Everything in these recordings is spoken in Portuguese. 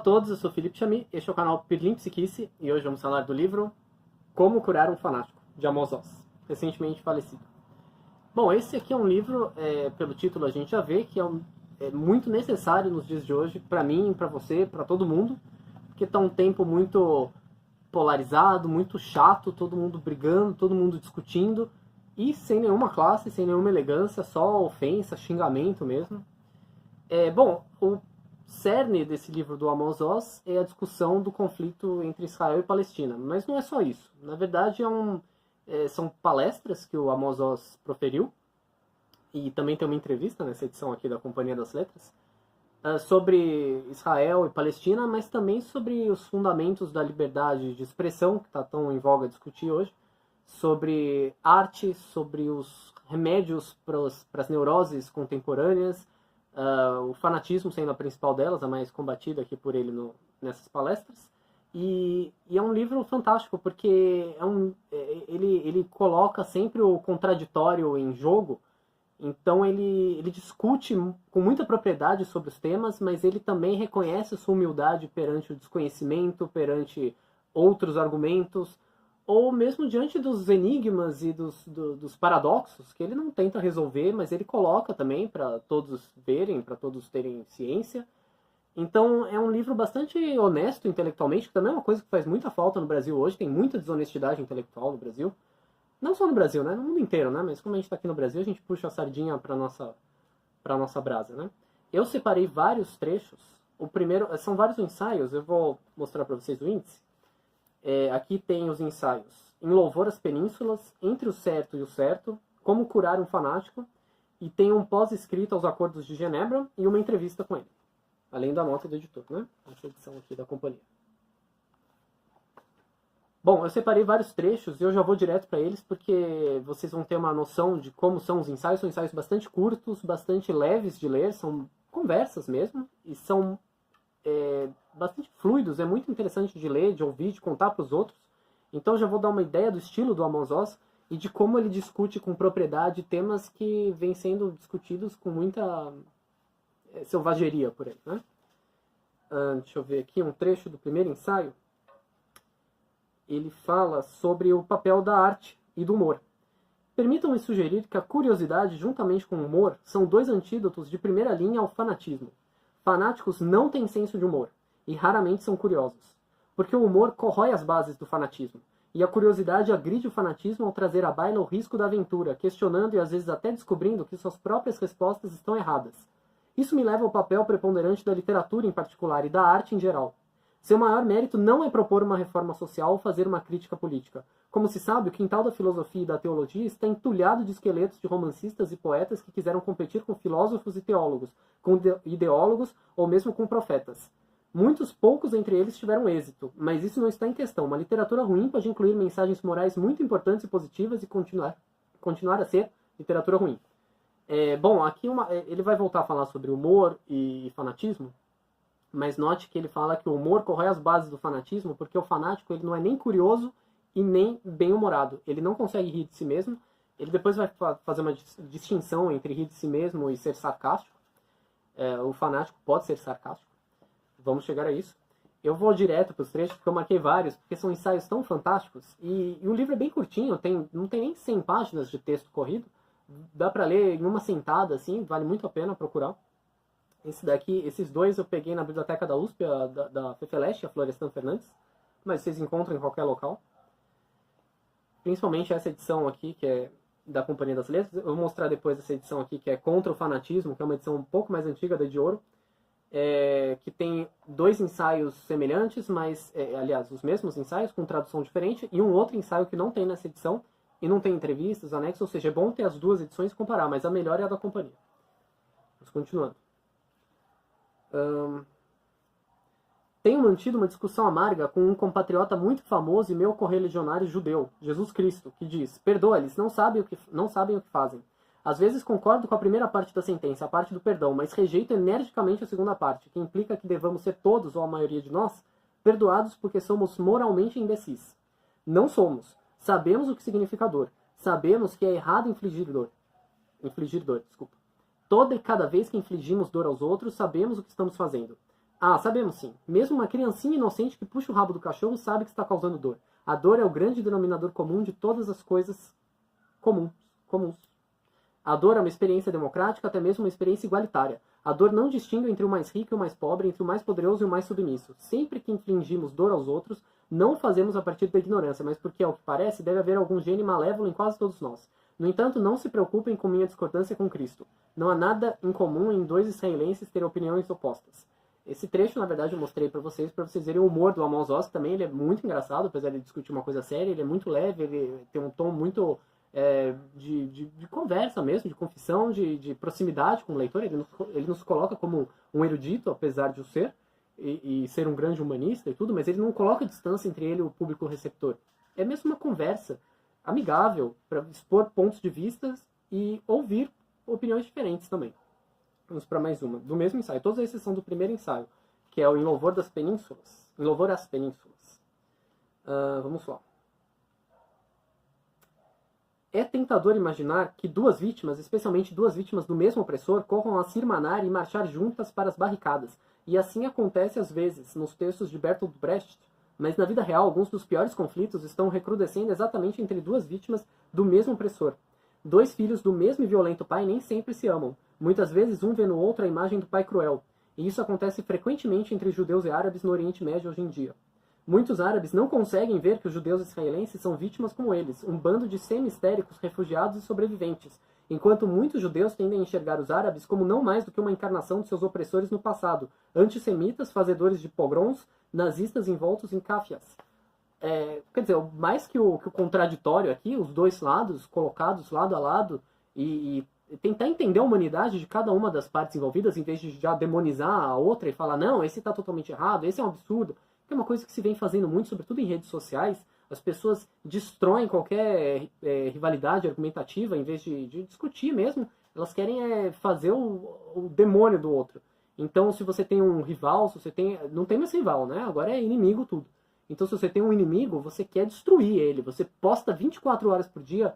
todos, eu sou Felipe Chami, este é o canal Pirlim Psiquice e hoje vamos falar do livro Como Curar um Fanático, de Amos Oz, recentemente falecido. Bom, esse aqui é um livro, pelo título a gente já vê, que é muito necessário nos dias de hoje, para mim, para você, para todo mundo, porque está um tempo muito polarizado, muito chato, todo mundo brigando, todo mundo discutindo, e sem nenhuma classe, sem nenhuma elegância, só ofensa, xingamento mesmo. Bom, o cerne desse livro do Amos Oz é a discussão do conflito entre Israel e Palestina. Mas não é só isso. Na verdade, são palestras que o Amos Oz proferiu, e também tem uma entrevista nessa edição aqui da Companhia das Letras, sobre Israel e Palestina, mas também sobre os fundamentos da liberdade de expressão, que está tão em voga discutir hoje, sobre arte, sobre os remédios para as neuroses contemporâneas, o fanatismo sendo a principal delas, a mais combatida aqui por ele nessas palestras. E é um livro fantástico, porque ele coloca sempre o contraditório em jogo. Então ele discute com muita propriedade sobre os temas, mas ele também reconhece sua humildade perante o desconhecimento, perante outros argumentos, ou mesmo diante dos enigmas e dos paradoxos, que ele não tenta resolver, mas ele coloca também para todos verem, para todos terem ciência. Então é um livro bastante honesto intelectualmente, que também é uma coisa que faz muita falta no Brasil hoje, tem muita desonestidade intelectual no Brasil. Não só no Brasil, né? No mundo inteiro, né? Mas como a gente está aqui no Brasil, a gente puxa a sardinha para nossa brasa, né? Eu separei vários trechos. O primeiro, são vários ensaios, eu vou mostrar para vocês o índice. Aqui tem os ensaios Em Louvor às Penínsulas, Entre o Certo e o Certo, Como Curar um Fanático, e tem um pós-escrito aos Acordos de Genebra e uma entrevista com ele. Além da nota do editor, né? Essa edição aqui da companhia. Bom, eu separei vários trechos e eu já vou direto para eles porque vocês vão ter uma noção de como são os ensaios. São ensaios bastante curtos, bastante leves de ler, são conversas mesmo, e são bastante fluidos, é muito interessante de ler, de ouvir, de contar para os outros. Então já vou dar uma ideia do estilo do Amos Oz e de como ele discute com propriedade temas que vêm sendo discutidos com muita selvageria por ele, né? Deixa eu ver aqui um trecho do primeiro ensaio. Ele fala sobre o papel da arte e do humor. Permitam-me sugerir que a curiosidade, juntamente com o humor, são dois antídotos de primeira linha ao fanatismo. Fanáticos não têm senso de humor, e raramente são curiosos, porque o humor corrói as bases do fanatismo, e a curiosidade agride o fanatismo ao trazer à baila o risco da aventura, questionando e às vezes até descobrindo que suas próprias respostas estão erradas. Isso me leva ao papel preponderante da literatura em particular e da arte em geral. Seu maior mérito não é propor uma reforma social ou fazer uma crítica política. Como se sabe, o quintal da filosofia e da teologia está entulhado de esqueletos de romancistas e poetas que quiseram competir com filósofos e teólogos, com ideólogos ou mesmo com profetas. Poucos entre eles tiveram êxito, mas isso não está em questão. Uma literatura ruim pode incluir mensagens morais muito importantes e positivas e continuar a ser literatura ruim. Bom, aqui ele vai voltar a falar sobre humor e fanatismo, mas note que ele fala que o humor corrói as bases do fanatismo, porque o fanático ele não é nem curioso e nem bem-humorado. Ele não consegue rir de si mesmo. Ele depois vai fazer uma distinção entre rir de si mesmo e ser sarcástico. O fanático pode ser sarcástico. Vamos chegar a isso. Eu vou direto para os trechos, porque eu marquei vários, porque são ensaios tão fantásticos. E o livro é bem curtinho, não tem nem 100 páginas de texto corrido. Dá para ler em uma sentada, assim, vale muito a pena procurar. Esses dois eu peguei na biblioteca da USP, da FEFELESH, a Florestan Fernandes, mas vocês encontram em qualquer local. Principalmente essa edição aqui, que é da Companhia das Letras. Eu vou mostrar depois essa edição aqui, que é Contra o Fanatismo, que é uma edição um pouco mais antiga, da de ouro, que tem dois ensaios semelhantes, mas, aliás, os mesmos ensaios, com tradução diferente, e um outro ensaio que não tem nessa edição, e não tem entrevistas, anexos, ou seja, é bom ter as duas edições e comparar, mas a melhor é a da Companhia. Mas continuando. Tenho mantido uma discussão amarga com um compatriota muito famoso e meu correligionário judeu, Jesus Cristo, que diz: perdoa-lhes, não sabem o que fazem. Às vezes concordo com a primeira parte da sentença, a parte do perdão, mas rejeito energicamente a segunda parte, que implica que devamos ser todos, ou a maioria de nós, perdoados porque somos moralmente imbecis. Não somos. Sabemos o que significa dor. Sabemos que é errado infligir dor. Toda e cada vez que infligimos dor aos outros, sabemos o que estamos fazendo. Ah, sabemos sim. Mesmo uma criancinha inocente que puxa o rabo do cachorro sabe que está causando dor. A dor é o grande denominador comum de todas as coisas comuns. A dor é uma experiência democrática, até mesmo uma experiência igualitária. A dor não distingue entre o mais rico e o mais pobre, entre o mais poderoso e o mais submisso. Sempre que infligimos dor aos outros, não o fazemos a partir da ignorância, mas porque, ao que parece, deve haver algum gene malévolo em quase todos nós. No entanto, não se preocupem com minha discordância com Cristo. Não há nada em comum em dois israelenses terem opiniões opostas. Esse trecho, na verdade, eu mostrei para vocês verem o humor do Amos Oz, que também ele é muito engraçado, apesar de discutir uma coisa séria, ele é muito leve, ele tem um tom muito de conversa mesmo, de confissão, de proximidade com o leitor. Ele nos coloca como um erudito, apesar de o ser, e ser um grande humanista e tudo, mas ele não coloca distância entre ele e o público receptor. É mesmo uma conversa amigável para expor pontos de vista e ouvir opiniões diferentes também. Vamos para mais uma. Do mesmo ensaio. Todas as exceções do primeiro ensaio, que é o Em Louvor das Penínsulas. Em Louvor às Penínsulas. Vamos lá. É tentador imaginar que duas vítimas, especialmente duas vítimas do mesmo opressor, corram a se irmanar e marchar juntas para as barricadas. E assim acontece às vezes nos textos de Bertolt Brecht, mas na vida real alguns dos piores conflitos estão recrudescendo exatamente entre duas vítimas do mesmo opressor. Dois filhos do mesmo e violento pai nem sempre se amam. Muitas vezes um vê no outro a imagem do pai cruel. E isso acontece frequentemente entre judeus e árabes no Oriente Médio hoje em dia. Muitos árabes não conseguem ver que os judeus israelenses são vítimas como eles, um bando de semi-histéricos refugiados e sobreviventes, enquanto muitos judeus tendem a enxergar os árabes como não mais do que uma encarnação de seus opressores no passado, antissemitas, fazedores de pogroms, nazistas envoltos em cáfias. Quer dizer, mais que o contraditório aqui, os dois lados colocados lado a lado e tentar entender a humanidade de cada uma das partes envolvidas, em vez de já demonizar a outra e falar, não, esse está totalmente errado, esse é um absurdo, que é uma coisa que se vem fazendo muito, sobretudo em redes sociais. As pessoas destroem qualquer rivalidade argumentativa, em vez de discutir mesmo, elas querem fazer o demônio do outro. Então, se você tem um rival, se você tem... Não tem mais rival, né? Agora é inimigo tudo. Então, se você tem um inimigo, você quer destruir ele. Você posta 24 horas por dia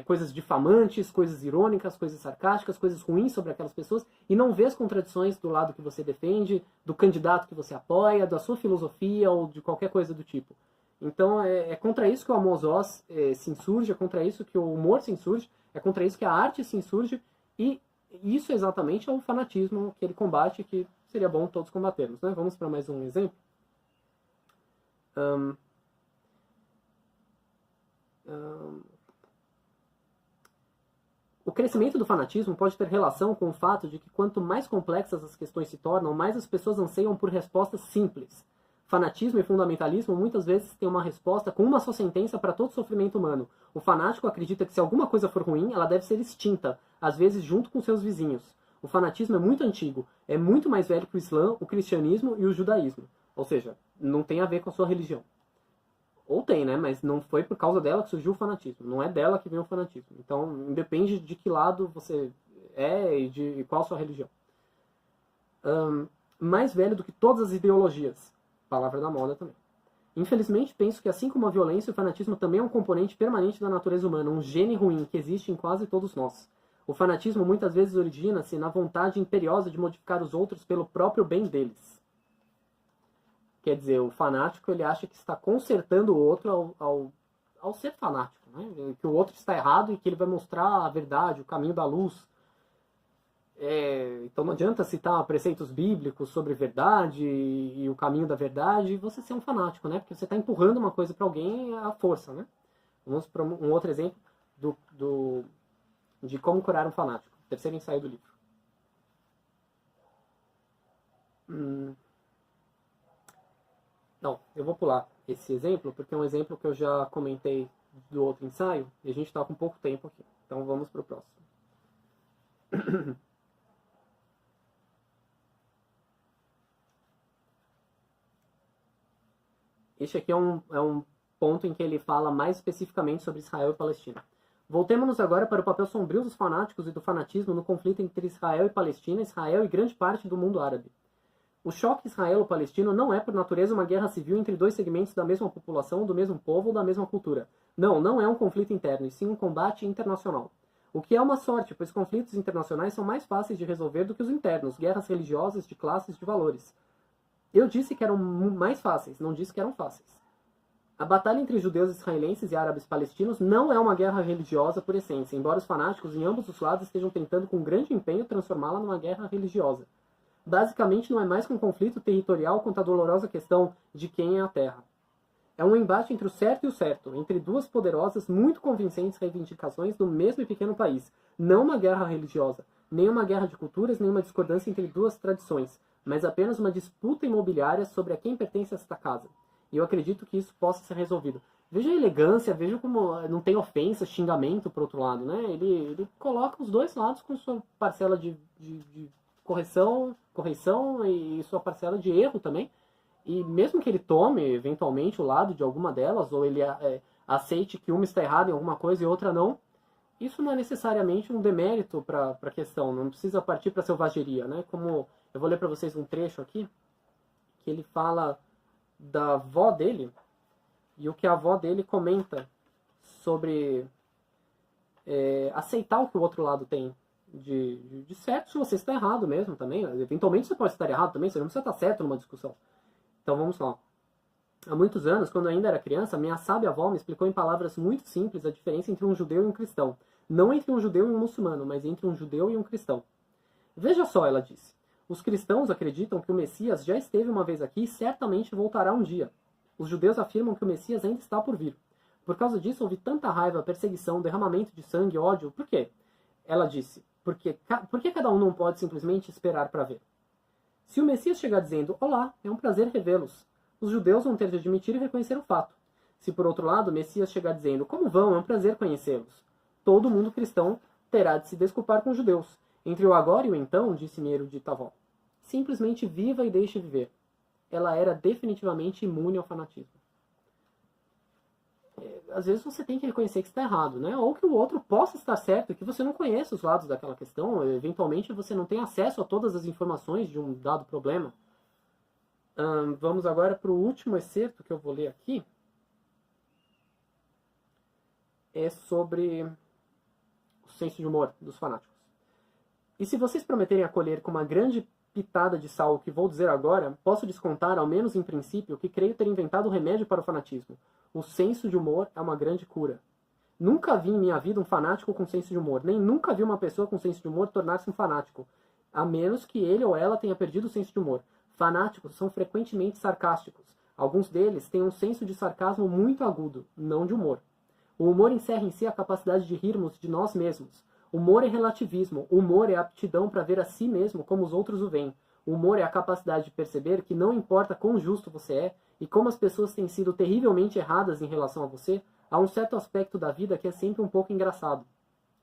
coisas difamantes, coisas irônicas, coisas sarcásticas, coisas ruins sobre aquelas pessoas e não vê as contradições do lado que você defende, do candidato que você apoia, da sua filosofia ou de qualquer coisa do tipo. Então, é contra isso que o Amos Oz se insurge, é contra isso que o humor se insurge, é contra isso que a arte se insurge e isso exatamente é o fanatismo que ele combate, que seria bom todos combatermos, né? Vamos para mais um exemplo. O crescimento do fanatismo pode ter relação com o fato de que quanto mais complexas as questões se tornam, mais as pessoas anseiam por respostas simples. Fanatismo e fundamentalismo muitas vezes têm uma resposta com uma só sentença para todo sofrimento humano. O fanático acredita que se alguma coisa for ruim, ela deve ser extinta, às vezes junto com seus vizinhos. O fanatismo é muito antigo, é muito mais velho que o Islã, o cristianismo e o judaísmo. Ou seja, não tem a ver com a sua religião. Ou tem, né? Mas não foi por causa dela que surgiu o fanatismo. Não é dela que vem o fanatismo. Então, independe de que lado você é e de qual a sua religião. Mais velho do que todas as ideologias. Palavra da moda também. Infelizmente, penso que assim como a violência, o fanatismo também é um componente permanente da natureza humana, um gene ruim que existe em quase todos nós. O fanatismo muitas vezes origina-se na vontade imperiosa de modificar os outros pelo próprio bem deles. Quer dizer, o fanático ele acha que está consertando o outro ao ser fanático, né? Que o outro está errado e que ele vai mostrar a verdade, o caminho da luz. Então não adianta citar preceitos bíblicos sobre verdade e o caminho da verdade e você ser um fanático, né? Porque você está empurrando uma coisa para alguém à força, né? Vamos para um outro exemplo de como curar um fanático. Terceiro ensaio do livro. Não, eu vou pular esse exemplo, porque é um exemplo que eu já comentei do outro ensaio, e a gente está com pouco tempo aqui. Então vamos para o próximo. Este aqui é um ponto em que ele fala mais especificamente sobre Israel e Palestina. Voltemos-nos agora para o papel sombrio dos fanáticos e do fanatismo no conflito entre Israel e Palestina, Israel e grande parte do mundo árabe. O choque israelo-palestino não é, por natureza, uma guerra civil entre dois segmentos da mesma população, do mesmo povo ou da mesma cultura. Não é um conflito interno, e sim um combate internacional. O que é uma sorte, pois conflitos internacionais são mais fáceis de resolver do que os internos, guerras religiosas, de classes, de valores. Eu disse que eram mais fáceis, não disse que eram fáceis. A batalha entre judeus israelenses e árabes palestinos não é uma guerra religiosa por essência, embora os fanáticos em ambos os lados estejam tentando com grande empenho transformá-la numa guerra religiosa. Basicamente não é mais que um conflito territorial quanto à dolorosa questão de quem é a terra. É um embate entre o certo e o certo, entre duas poderosas, muito convincentes reivindicações do mesmo e pequeno país. Não uma guerra religiosa, nem uma guerra de culturas, nem uma discordância entre duas tradições, mas apenas uma disputa imobiliária sobre a quem pertence esta casa. E eu acredito que isso possa ser resolvido. Veja a elegância, veja como não tem ofensa, xingamento por outro lado, né? Ele coloca os dois lados com sua parcela de correção e sua parcela de erro também. E mesmo que ele tome, eventualmente, o lado de alguma delas, ou ele aceite que uma está errada em alguma coisa e outra não, isso não é necessariamente um demérito para a questão, não precisa partir para a selvageria, né? Como eu vou ler para vocês um trecho aqui, que ele fala da avó dele, e o que a avó dele comenta sobre aceitar o que o outro lado tem de certo, se você está errado mesmo também. Eventualmente você pode estar errado também, você não precisa estar certo numa discussão. Então vamos lá. Há muitos anos, quando eu ainda era criança, minha sábia avó me explicou em palavras muito simples a diferença entre um judeu e um cristão. Não entre um judeu e um muçulmano, mas entre um judeu e um cristão. Veja só, ela disse. Os cristãos acreditam que o Messias já esteve uma vez aqui e certamente voltará um dia. Os judeus afirmam que o Messias ainda está por vir. Por causa disso, houve tanta raiva, perseguição, derramamento de sangue, ódio. Por quê? Ela disse. Por que cada um não pode simplesmente esperar para ver? Se o Messias chegar dizendo, olá, é um prazer revê-los, os judeus vão ter de admitir e reconhecer o fato. Se por outro lado o Messias chegar dizendo, como vão, é um prazer conhecê-los, todo mundo cristão terá de se desculpar com os judeus. Entre o agora e o então, disse minha erudita avó, simplesmente viva e deixe viver. Ela era definitivamente imune ao fanatismo. Às vezes você tem que reconhecer que está errado, né? Ou que o outro possa estar certo, que você não conheça os lados daquela questão, eventualmente você não tem acesso a todas as informações de um dado problema. Vamos agora para o último excerto que eu vou ler aqui. É sobre o senso de humor dos fanáticos. E se vocês prometerem acolher com uma grande pitada de sal o que vou dizer agora, posso descontar, ao menos em princípio, que creio ter inventado o remédio para o fanatismo. O senso de humor é uma grande cura. Nunca vi em minha vida um fanático com senso de humor, nem nunca vi uma pessoa com senso de humor tornar-se um fanático, a menos que ele ou ela tenha perdido o senso de humor. Fanáticos são frequentemente sarcásticos. Alguns deles têm um senso de sarcasmo muito agudo, não de humor. O humor encerra em si a capacidade de rirmos de nós mesmos. Humor é relativismo. Humor é a aptidão para ver a si mesmo como os outros o veem. Humor é a capacidade de perceber que não importa quão justo você é e como as pessoas têm sido terrivelmente erradas em relação a você, há um certo aspecto da vida que é sempre um pouco engraçado.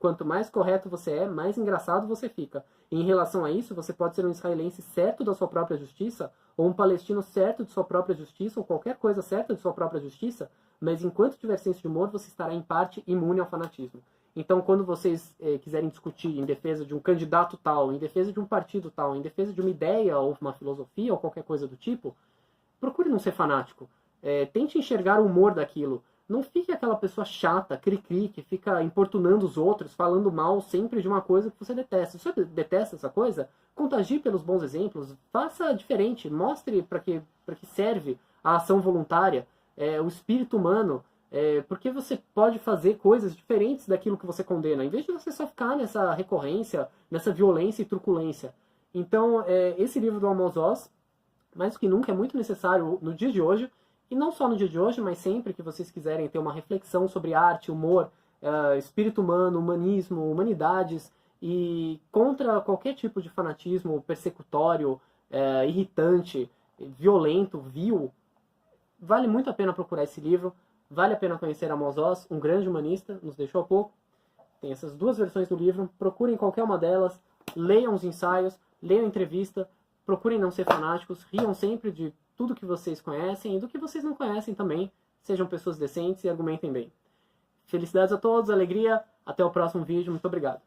Quanto mais correto você é, mais engraçado você fica. E em relação a isso, você pode ser um israelense certo da sua própria justiça, ou um palestino certo de sua própria justiça, ou qualquer coisa certa de sua própria justiça, mas enquanto tiver senso de humor, você estará em parte imune ao fanatismo. Então, quando vocês quiserem discutir em defesa de um candidato tal, em defesa de um partido tal, em defesa de uma ideia ou uma filosofia ou qualquer coisa do tipo, procure não ser fanático. Tente enxergar o humor daquilo. Não fique aquela pessoa chata, cri-cri, que fica importunando os outros, falando mal sempre de uma coisa que você detesta. Se você detesta essa coisa, contagie pelos bons exemplos, faça diferente, mostre para que serve a ação voluntária, o espírito humano, porque você pode fazer coisas diferentes daquilo que você condena, em vez de você só ficar nessa recorrência, nessa violência e truculência. Então, esse livro do Amos Oz, mais do que nunca, é muito necessário no dia de hoje, e não só no dia de hoje, mas sempre que vocês quiserem ter uma reflexão sobre arte, humor, espírito humano, humanismo, humanidades, e contra qualquer tipo de fanatismo persecutório, irritante, violento, vil, vale muito a pena procurar esse livro. Vale a pena conhecer Amos Oz, um grande humanista, nos deixou há pouco. Tem essas duas versões do livro, procurem qualquer uma delas, leiam os ensaios, leiam a entrevista, procurem não ser fanáticos, riam sempre de tudo que vocês conhecem e do que vocês não conhecem também. Sejam pessoas decentes e argumentem bem. Felicidades a todos, alegria, até o próximo vídeo, muito obrigado.